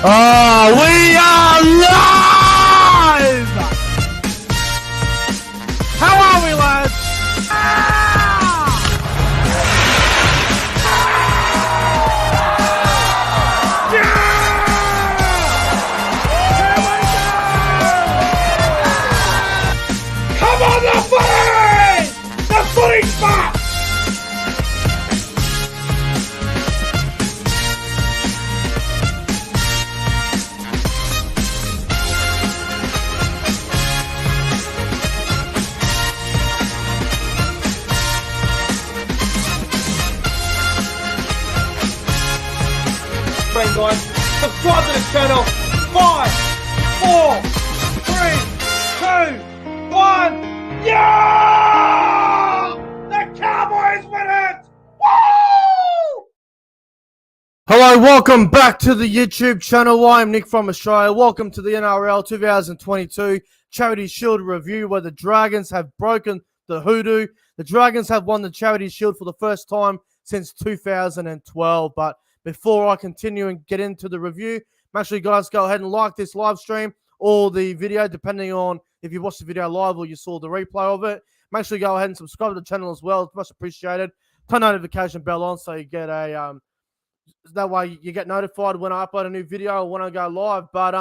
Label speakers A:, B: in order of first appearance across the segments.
A: Oh, we are live! How are we, lads? Come on, the footy! The footy spot! Guys, subscribe to the channel. 5, 4, 3, 2, 1. Yeah! The Cowboys win it! Woo! Hello, welcome back to the YouTube channel. I'm Nick from Australia. Welcome to the NRL 2022 Charity Shield review, where the Dragons have broken the hoodoo. The Dragons have won the Charity Shield for the first time since 2012, but before I continue and get into the review, make sure you guys go ahead and like this live stream or the video, depending on if you watched the video live or you saw the replay of it. Make sure you go ahead and subscribe to the channel as well. It's much appreciated. Turn notification bell on so you get a that way you get notified when I upload a new video or when I go live. But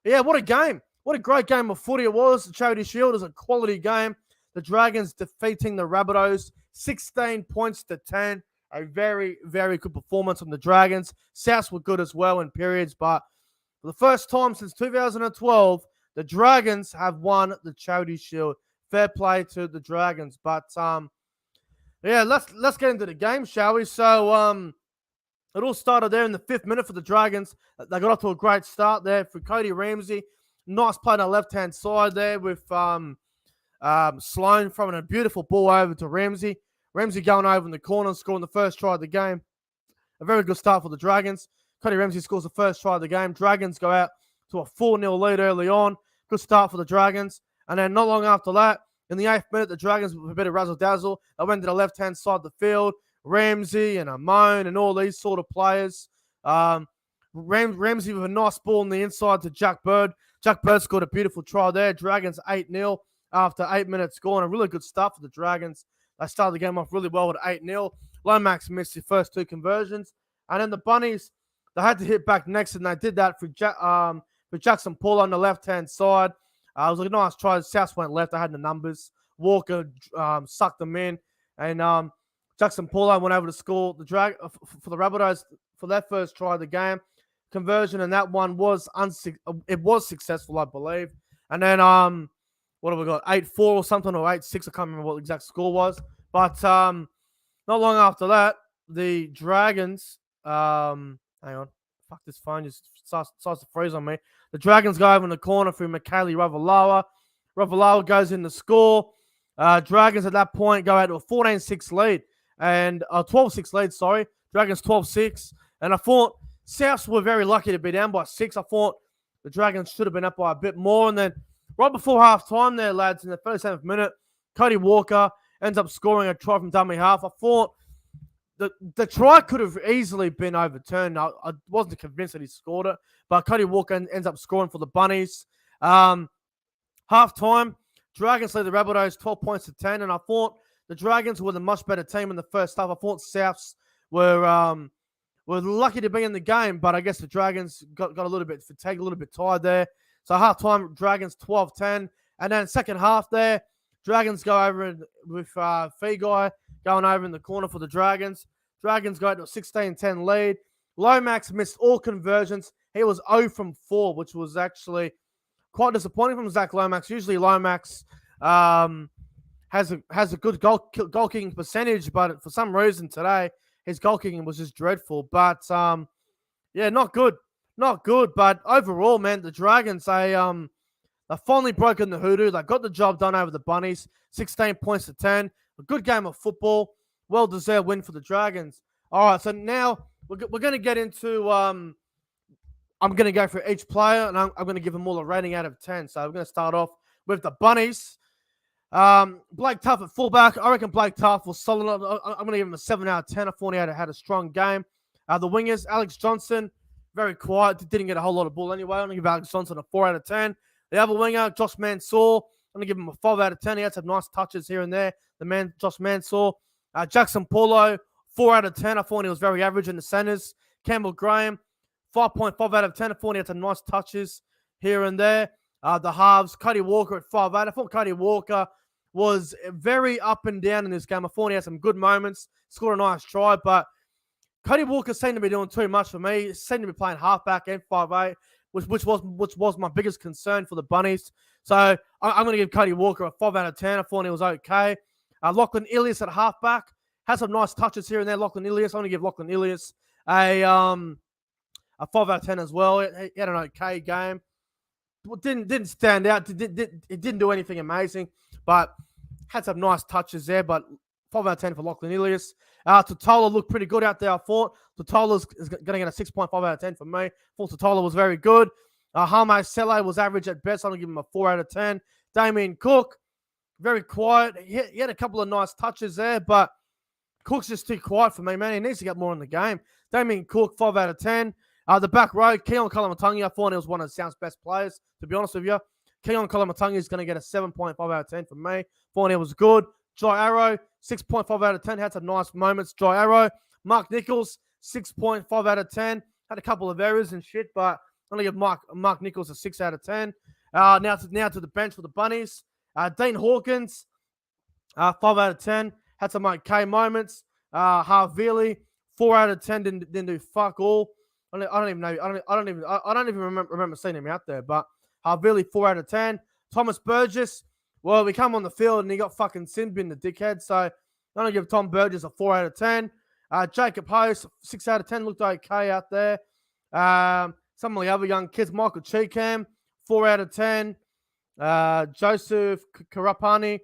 A: yeah, what a game! What a great game of footy it was. The Charity Shield is a quality game. The Dragons defeating the Rabbitohs 16 points to 10. A very, very good performance from the Dragons. Souths were good as well in periods, but for the first time since 2012, the Dragons have won the Charity Shield. Fair play to the Dragons. But yeah, let's get into the game, shall we? So it all started there in the 5th minute for the Dragons. They got off to a great start there for Cody Ramsey. Nice play on the left-hand side there with Sloan throwing a beautiful ball over to Ramsey. Ramsey going over in the corner, scoring the first try of the game. A very good start for the Dragons. Cody Ramsey scores the first try of the game. Dragons go out to a 4-0 lead early on. Good start for the Dragons. And then not long after that, in the 8th minute, the Dragons with a bit of razzle-dazzle. They went to the left-hand side of the field. Ramsey and Amon and all these sort of players. Ramsey with a nice ball on the inside to Jack Bird. Jack Bird scored a beautiful try there. Dragons 8-0 after 8 minutes scoring. A really good start for the Dragons. They started the game off really well with 8-0. Lomax missed his first 2 conversions. And then the Bunnies, they had to hit back next, and they did that for Jackson Paul on the left-hand side. It was a nice try. South went left. They had the numbers. Walker sucked them in. And Jackson Paul went over to score for the Rabbitohs for their first try of the game. Conversion, and that one was successful, I believe. And then what have we got? 8-4 or something, or 8-6. I can't remember what the exact score was. But not long after that, the Dragons, hang on. Fuck, this phone just starts to freeze on me. The Dragons go over in the corner through Mikaele Ravalawa. Ravalawa goes in to score. Dragons at that point go out to a 14-6 lead. And 12-6 lead, sorry. Dragons 12-6. And I thought Souths were very lucky to be down by 6. I thought the Dragons should have been up by a bit more. And then right before half-time there, lads, in the 37th minute, Cody Walker ends up scoring a try from dummy half. I thought the try could have easily been overturned. I wasn't convinced that he scored it, but Cody Walker ends up scoring for the Bunnies. Half-time, Dragons lead the Rabbitohs 12 points to 10, and I thought the Dragons were the much better team in the first half. I thought Souths were lucky to be in the game, but I guess the Dragons got a little bit fatigued, a little bit tired there. So half-time, Dragons 12-10. And then second half there, Dragons go over with Feagai going over in the corner for the Dragons. Dragons go to a 16-10 lead. Lomax missed all conversions. He was 0 from 4, which was actually quite disappointing from Zach Lomax. Usually Lomax has a good goal kicking percentage, but for some reason today, his goal kicking was just dreadful. But, yeah, not good. Not good, but overall, man, the Dragons, they've finally broken the hoodoo. They got the job done over the Bunnies, 16 points to 10. A good game of football. Well-deserved win for the Dragons. All right, so now we're going to get into I'm going to go for each player, and I'm going to give them all a rating out of 10. So we're going to start off with the Bunnies. Blake Tough at fullback. I reckon Blake Tough was solid. I'm going to give him a 7 out of 10. I thought he had a strong game. The wingers, Alex Johnson, very quiet. Didn't get a whole lot of ball anyway. I'm going to give Alex Johnson a 4 out of 10. The other winger, Josh Mansour, I'm going to give him a 5 out of 10. He had some nice touches here and there. Josh Mansour. Jackson Paulo, 4 out of 10. I thought he was very average in the centres. Campbell Graham, 5.5 out of 10. I thought he had some nice touches here and there. The halves, Cody Walker at 5 out. I thought Cody Walker was very up and down in this game. I thought he had some good moments, scored a nice try, but Cody Walker seemed to be doing too much for me. He seemed to be playing halfback and 5'8", which was my biggest concern for the Bunnies. So I'm going to give Cody Walker a 5 out of 10. I thought he was okay. Lachlan Ilias at halfback had some nice touches here and there. Lachlan Ilias, I'm going to give Lachlan Ilias a 5 out of 10 as well. He had an okay game. Didn't stand out. It didn't do anything amazing, but had some nice touches there. But 5 out of 10 for Lachlan Ilias. Totola looked pretty good out there, I thought. Totola's going to get a 6.5 out of 10 from me. I thought Totola was very good. Hame Sele was average at best. I'm going to give him a 4 out of 10. Damien Cook, very quiet. He had a couple of nice touches there, but Cook's just too quiet for me, man. He needs to get more in the game. Damien Cook, 5 out of 10. The back row, Keon Kalamatangi, I thought he was one of the South's best players, to be honest with you. Keon Kalamatangi is going to get a 7.5 out of 10 from me. Thought he was good. Jai Arrow, 6.5 out of 10. Had some nice moments. Jai Arrow. Mark Nichols, 6.5 out of 10. Had a couple of errors and shit, but I'm going to give Mark Nichols a 6 out of 10. Now to the bench for the Bunnies. Dean Hawkins, 5 out of 10. Had some okay moments. Havili, 4 out of 10. Didn't do fuck all. I don't even know. I don't even remember seeing him out there. But Havili, 4 out of 10. Thomas Burgess. Well, we come on the field and he got fucking sin bin, the dickhead. So I'm gonna give Tom Burgess a 4 out of 10. Jacob Host, 6 out of 10. Looked okay out there. Some of the other young kids, Michael Cheekham, 4 out of 10. Joseph Karapani,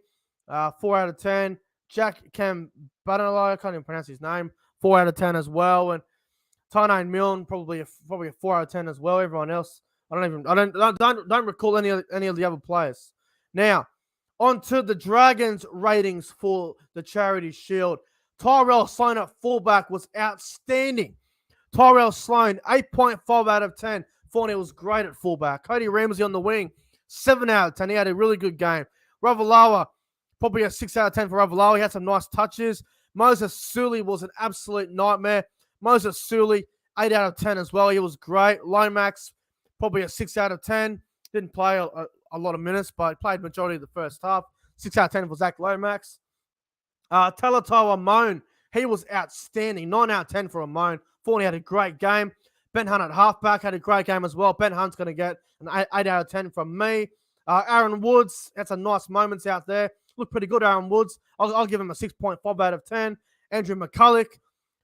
A: 4 out of 10. Jack Cambanalo, I can't even pronounce his name, 4 out of 10 as well. And Tynane Milne, probably a 4 out of 10 as well. Everyone else, I don't recall any of the other players. Now, on to the Dragons ratings for the Charity Shield. Tyrell Sloan at fullback was outstanding. Tyrell Sloan, 8.5 out of 10. Thought he was great at fullback. Cody Ramsey on the wing, 7 out of 10. He had a really good game. Ravalawa, probably a 6 out of 10 for Ravalawa. He had some nice touches. Moses Suli was an absolute nightmare. Moses Suli, 8 out of 10 as well. He was great. Lomax, probably a 6 out of 10. Didn't play a lot of minutes, but he played majority of the first half. 6 out of 10 for Zach Lomax. Talatoa Moan, he was outstanding. 9 out of 10 for Moan. Thought he had a great game. Ben Hunt at halfback had a great game as well. Ben Hunt's going to get an 8 out of 10 from me. Aaron Woods had some nice moments out there. Looked pretty good, Aaron Woods. I'll give him a 6.5 out of 10. Andrew McCulloch.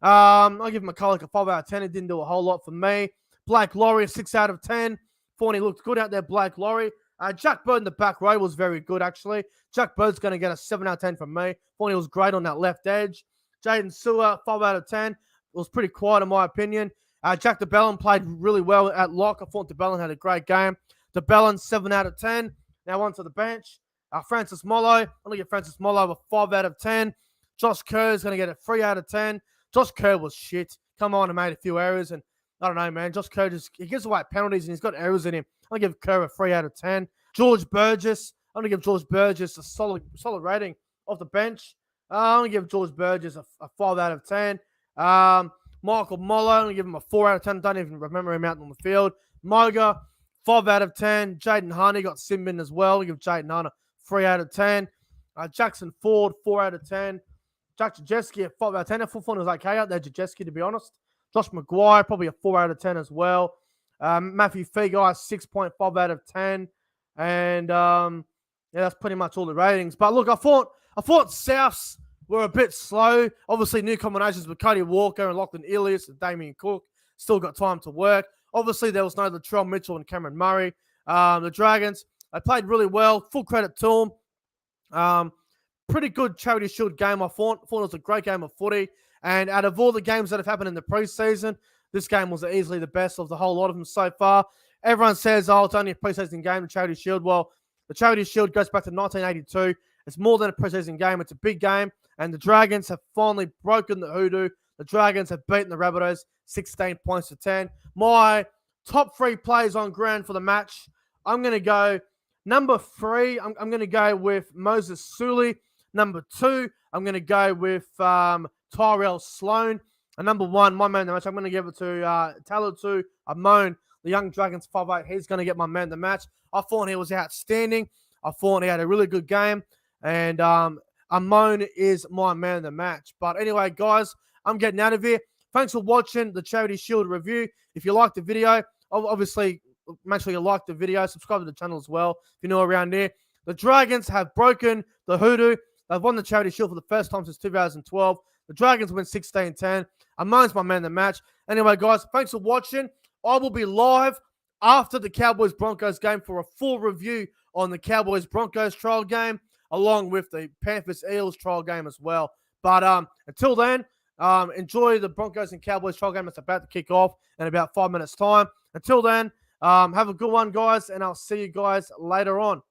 A: I'll give McCulloch a 5 out of 10. It didn't do a whole lot for me. Blake Laurie, a 6 out of 10. Thought he looked good out there, Blake Laurie. Jack Bird in the back row was very good, actually. Jack Bird's going to get a 7 out of 10 from me. Thought he was great on that left edge. Jaden Sewer, 5 out of 10. It was pretty quiet, in my opinion. Jack DeBellin played really well at lock. I thought DeBellin had a great game. DeBellin, 7 out of 10. Now on to the bench. Francis Mollo. I'm going to give Francis Mollo a 5 out of 10. Josh Kerr is going to get a 3 out of 10. Josh Kerr was shit. Come on, and made a few errors. And I don't know, man. Josh Kerr he gives away penalties and he's got errors in him. I'm going to give Kerr a 3 out of 10. George Burgess. I'm going to give George Burgess a solid rating off the bench. I'm going to give George Burgess a 5 out of 10. Michael Mollo, I'm going to give him a 4 out of 10. Don't even remember him out on the field. Moga, 5 out of 10. Jaden Honey got Simbin as well. I'll give Jaden Honey 3 out of 10. Jackson Ford, 4 out of 10. Jack Jajeski, a 5 out of 10. I thought it was okay out there, Jajeski, to be honest. Josh McGuire, probably a 4 out of 10 as well. Matthew Feagai, 6.5 out of 10. And that's pretty much all the ratings. But look, I thought Souths were a bit slow. Obviously, new combinations with Cody Walker and Lachlan Ilias and Damien Cook. Still got time to work. Obviously, there was no Latrell Mitchell and Cameron Murray. The Dragons, they played really well. Full credit to them. Pretty good Charity Shield game, I thought. It was a great game of footy. And out of all the games that have happened in the preseason, this game was easily the best of the whole lot of them so far. Everyone says, it's only a preseason game, the Charity Shield. Well, the Charity Shield goes back to 1982. It's more than a preseason game. It's a big game. And the Dragons have finally broken the hoodoo. The Dragons have beaten the Rabbitohs 16 points to 10. My top 3 players on ground for the match, I'm going to go number 3, I'm going to go with Moses Suli. Number 2, I'm going to go with Tyrell Sloan. And number 1, my man of the match, I'm going to give it to Talatu Amon, the young Dragons 5'8". He's going to get my man of the match. I thought he was outstanding. I thought he had a really good game. And Amon is my man of the match. But anyway, guys, I'm getting out of here. Thanks for watching the Charity Shield review. If you liked the video, obviously, make sure you like the video. Subscribe to the channel as well if you're new around here. The Dragons have broken the hoodoo. They've won the Charity Shield for the first time since 2012. The Dragons win 16-10. Amon's my man of the match. Anyway, guys, thanks for watching. I will be live after the Cowboys-Broncos game for a full review on the Cowboys-Broncos trial game, along with the Panthers-Eels trial game as well. But until then, enjoy the Broncos and Cowboys trial game that's about to kick off in about 5 minutes' time. Until then, have a good one, guys, and I'll see you guys later on.